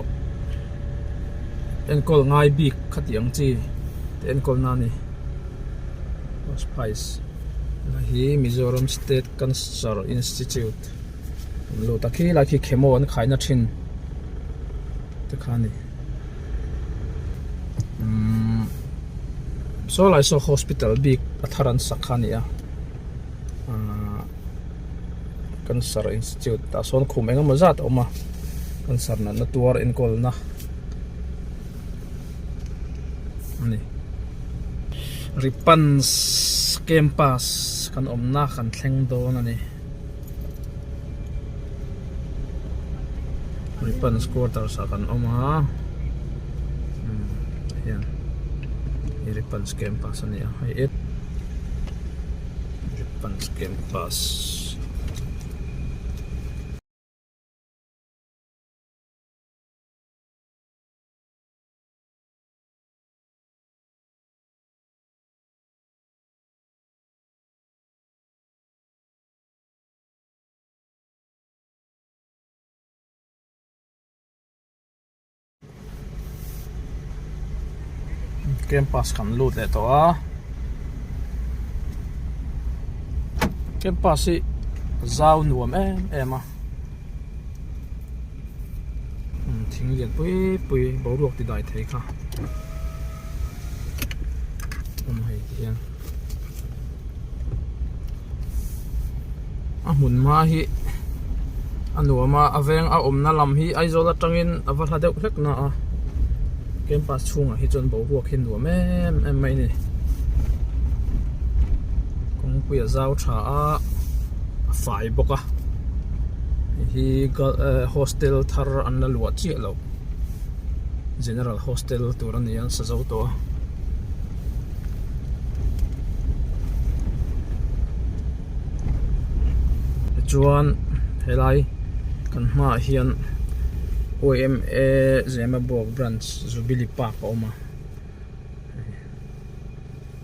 enkol ngai bik khatiang chi te enkol na ni spice la hi Mizoram State Cancer Institute lo takhi la khi khemo an khaina thin te khani so lai so hospital big atharan sakhani a Cancer Institute ta son khum enga mazat oma cancer na natuar enkol na ani Ripans campus kan omna kan thleng don ani Ripans quarters kan oma yan Ripans campus ani ai et Ripans campus campus kan lut le to a campus si zau nuam em a thing lian pui bo ruak ti dai thei kha hei hian a hmun ma hi anuama aveng a omna lam hi aizola tangin avala deuh hlek na a campus chunga hi chon bo ruak hin nuam em mai ni kong puya zau tha a fai boka hi hostel thar an la luat chi lo general hostel turan yan sa zau to chuan helai kan hma hian OMA Zema Bog branch Zubili Park oma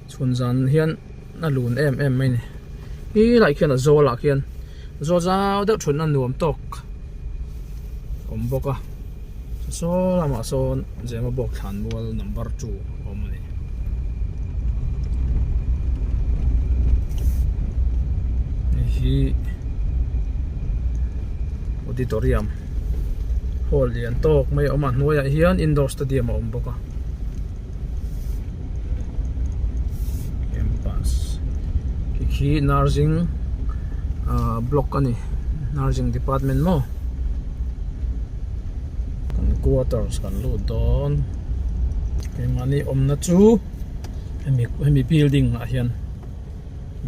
chunzan hian na lun em mai ni hi lai khian a zola khian zo zau deuh thun an nuam tok om boka so lama son Zema Bog Luangmual number 2 oma ni hi auditorium hall lian tok mai oma hnuaiah hian indoor stadium a awm bawk a campus khi nursing block ani nursing department mo kan quarters kan lu don ke mani omna chu hemi building a hian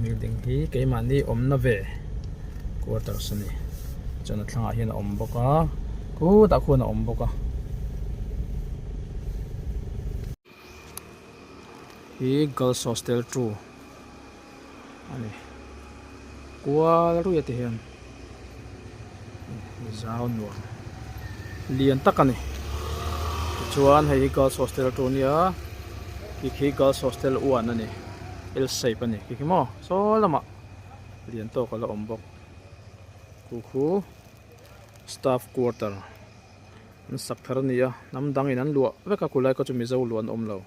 building hi ke mani omna ve quarters ani chana thlang a hian a awm bawk a ku ta khu na awm bawk a hi girls hostel 2 ani kual ru yati hian zau nuam lian tak ani chuan hei girls hostel 2 nia khi girls hostel 1 ani el shape ani ki mo so lama lian to ko la awm bawk khu staff quarter an sak thar nia nam dang in an lua veka kulai ko chumi zo luan om lo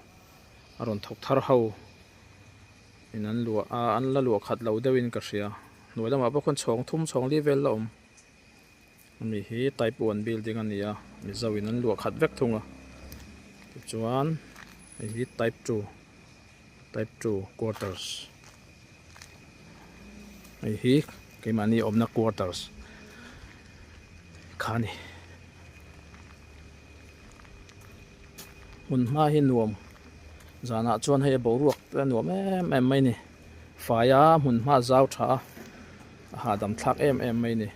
aron thok thar ho in an lua an la lua khat lo deuin ka hria noi lama ba khon chhong thum chhong level la om mi hi type 1 building ania mi zo in an lua khat vek thunga chuan hi type 2 quarters hi ke mani omna quarters khani mun ma hi nuam zana chuan hei bo ruak te nuam em mai ni faya mun ma zau tha ha dam thlak em mai ni